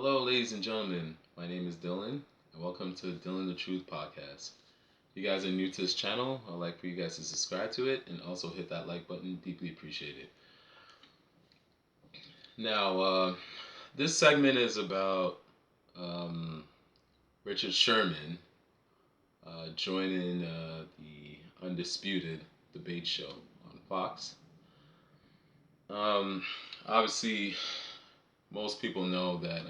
Hello, ladies and gentlemen. My name is Dylan, and welcome to Dylan the Truth podcast. If you guys are new to this channel, I'd like for you guys to subscribe to it and also hit that like button. Deeply appreciate it. Now, this segment is about um, Richard Sherman joining the Undisputed debate show on Fox. Um, Obviously, most people know that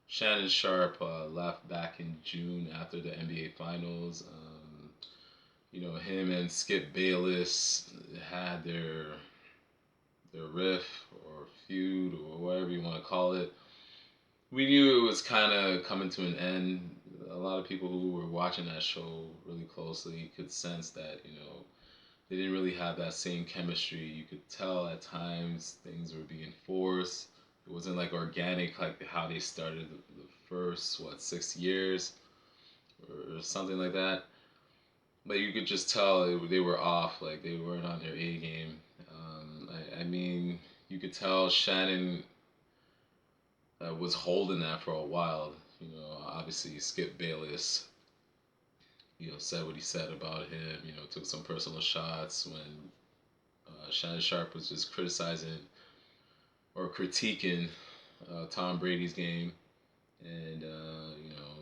Shannon Sharp left back in June after the NBA Finals. Him and Skip Bayless had their riff or feud or whatever you want to call it. We knew it was kind of coming to an end. A lot of people who were watching that show really closely could sense that they didn't really have that same chemistry. You could tell at times things were being forced. It wasn't like organic, like how they started the first 6 years or something like that. But you could just tell they were off, like they weren't on their A game. I mean, you could tell Shannon was holding that for a while. Obviously Skip Bayless, said what he said about him. Took some personal shots when Shannon Sharp was just criticizing or critiquing Tom Brady's game. And,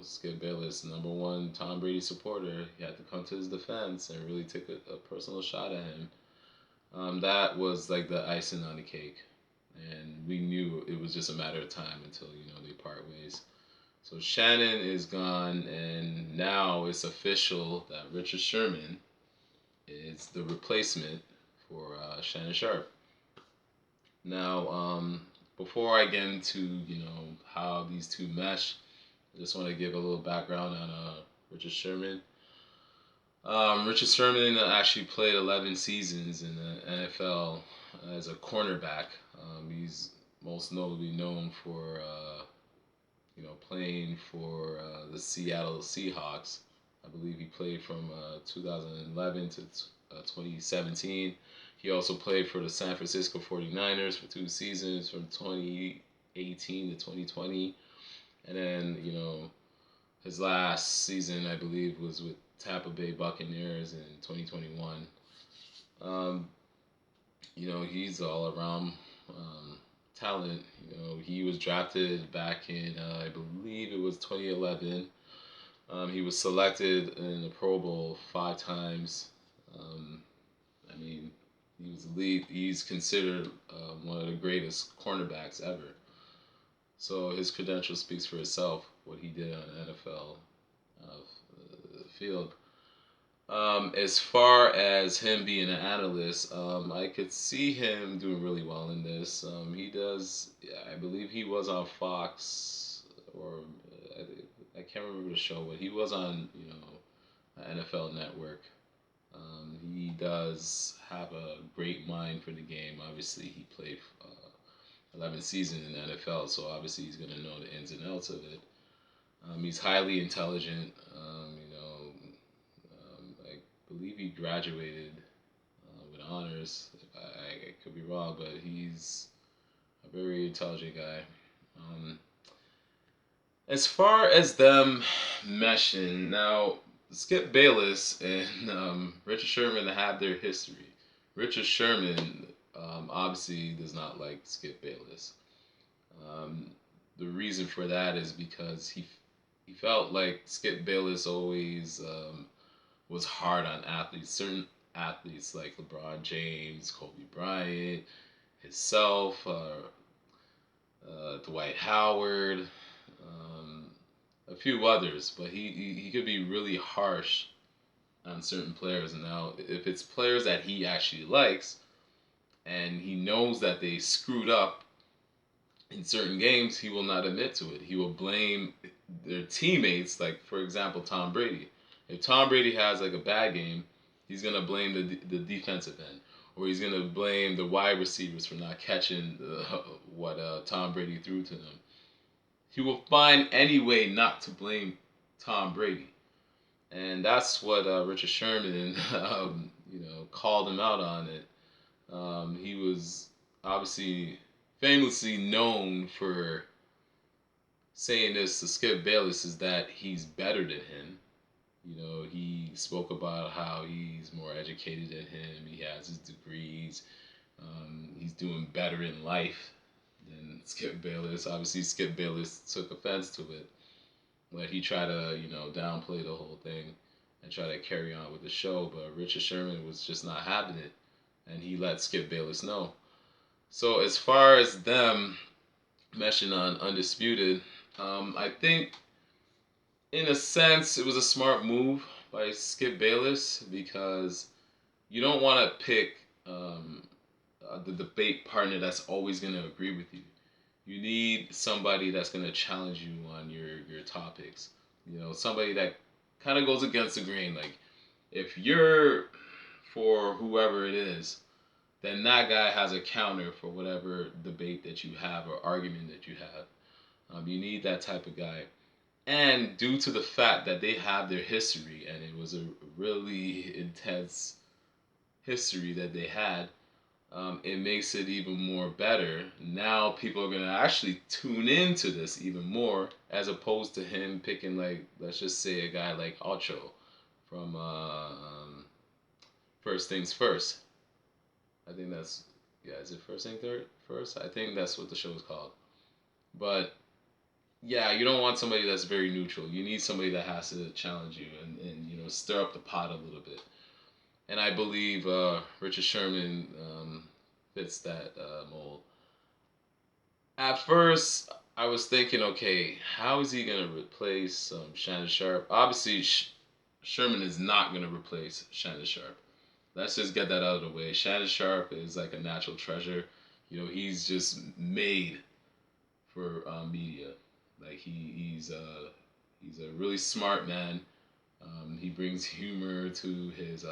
Skip Bayless, number one Tom Brady supporter, he had to come to his defense and really take a personal shot at him. That was like the icing on the cake. And we knew it was just a matter of time until, they part ways. So Shannon is gone, and now it's official that Richard Sherman is the replacement for Shannon Sharp. Now, before I get into how these two mesh, I just want to give a little background on Richard Sherman. Richard Sherman actually played 11 seasons in the NFL as a cornerback. He's most notably known for playing for the Seattle Seahawks. I believe he played from 2011 to 2017. He also played for the San Francisco 49ers for 2 seasons from 2018 to 2020. And then, his last season, I believe, was with Tampa Bay Buccaneers in 2021. Um, he's all around talent. He was drafted back in, I believe it was 2011. He was selected in the Pro Bowl 5 times. I mean, he was elite. He's considered one of the greatest cornerbacks ever. So his credential speaks for itself, what he did on the NFL field. As far as him being an analyst, I could see him doing really well in this. He does, I believe he was on Fox, or I can't remember the show, but he was on, NFL Network. He does have a great mind for the game. Obviously, he played 11 seasons in the NFL, so obviously he's going to know the ins and outs of it. He's highly intelligent. I believe he graduated with honors. I could be wrong, but he's a very intelligent guy. Um, as far as them meshing, now Skip Bayless and Richard Sherman have their history. Richard Sherman obviously does not like Skip Bayless. Um, the reason for that is because he felt like Skip Bayless always was hard on athletes, certain athletes like LeBron James, Kobe Bryant, himself, Dwight Howard, um, a few others, but he could be really harsh on certain players. And now, if it's players that he actually likes and he knows that they screwed up in certain games, he will not admit to it. He will blame their teammates, like, for example, Tom Brady. If Tom Brady has like a bad game, he's gonna blame the defensive end, or he's gonna blame the wide receivers for not catching what Tom Brady threw to them. He will find any way not to blame Tom Brady, and that's what Richard Sherman, called him out on it. He was obviously famously known for saying this to Skip Bayless is that he's better than him. You know, he spoke about how he's more educated than him. He has his degrees. He's doing better in life than Skip Bayless. Obviously, Skip Bayless took offense to it, but he tried to, downplay the whole thing and try to carry on with the show. But Richard Sherman was just not having it, and he let Skip Bayless know. So as far as them meshing on Undisputed, I think in a sense it was a smart move by Skip Bayless because you don't want to pick the debate partner that's always going to agree with you. You need somebody that's going to challenge you on your topics. You know, somebody that kind of goes against the grain. Like, if you're for whoever it is, then that guy has a counter for whatever debate that you have or argument that you have. You need that type of guy. And due to the fact that they have their history, and it was a really intense history that they had, it makes it even more better. Now people are gonna actually tune into this even more, as opposed to him picking, like, let's just say a guy like Ocho from First Things First. I think that's, yeah. Is it First Things First? I think that's what the show is called. But yeah, you don't want somebody that's very neutral. You need somebody that has to challenge you and stir up the pot a little bit. And I believe Richard Sherman fits that mold. At first, I was thinking, okay, how is he gonna replace Shannon Sharp? Obviously, Sherman is not gonna replace Shannon Sharp. Let's just get that out of the way. Shannon Sharp is like a natural treasure. He's just made for media. Like he's a really smart man. He brings humor to his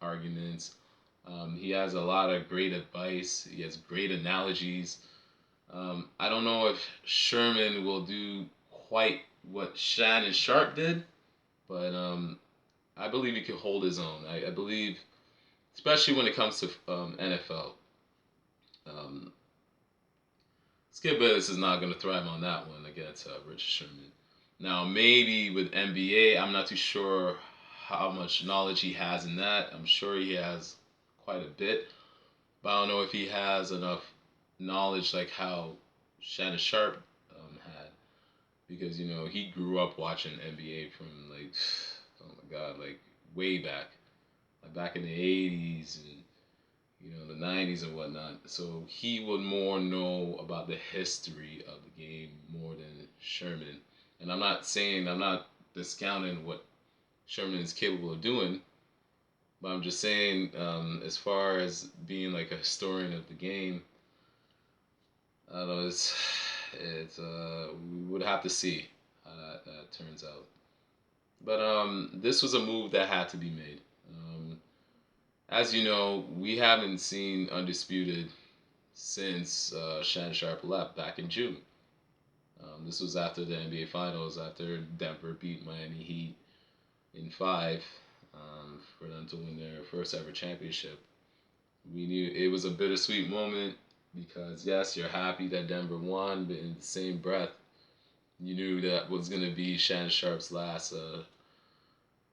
arguments. He has a lot of great advice. He has great analogies. I don't know if Sherman will do quite what Shannon Sharp did, but I believe he could hold his own. I believe, especially when it comes to NFL. Um, Skip Bayless is not going to thrive on that one against Richard Sherman. Now, maybe with NBA, I'm not too sure how much knowledge he has in that. I'm sure he has quite a bit, but I don't know if he has enough knowledge like how Shannon Sharp had, because he grew up watching NBA from, like, oh my god, like way back, like back in the '80s and the '90s and whatnot. So he would more know about the history of the game more than Sherman. And I'm not discounting what Sherman is capable of doing, but I'm just saying, as far as being like a historian of the game, I don't know. We would have to see how that turns out. But this was a move that had to be made. As you know, we haven't seen Undisputed since Shannon Sharp left back in June. This was after the NBA Finals, after Denver beat Miami Heat in 5 for them to win their first ever championship. We knew it was a bittersweet moment because, yes, you're happy that Denver won, but in the same breath, you knew that was going to be Shannon Sharp's last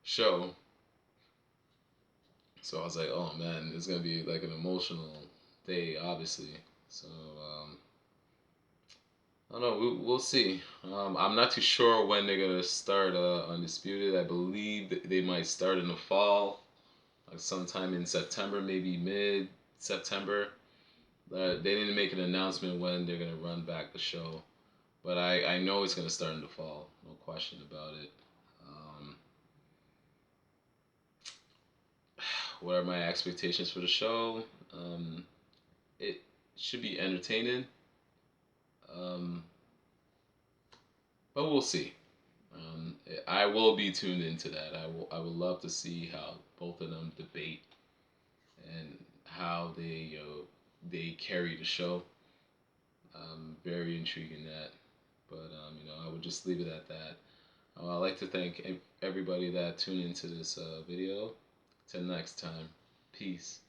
show. So I was like, oh man, it's going to be like an emotional day, obviously. So, I don't know. We'll see. I'm not too sure when they're gonna start Undisputed. I believe they might start in the fall, like sometime in September, maybe mid September. They didn't make an announcement when they're gonna run back the show, but I know it's gonna start in the fall. No question about it. What are my expectations for the show? It should be entertaining. Um, but we'll see. I will be tuned into that. I would love to see how both of them debate and how they carry the show. Very intriguing that, but I would just leave it at that. I'd like to thank everybody that tuned into this video. Till next time, peace.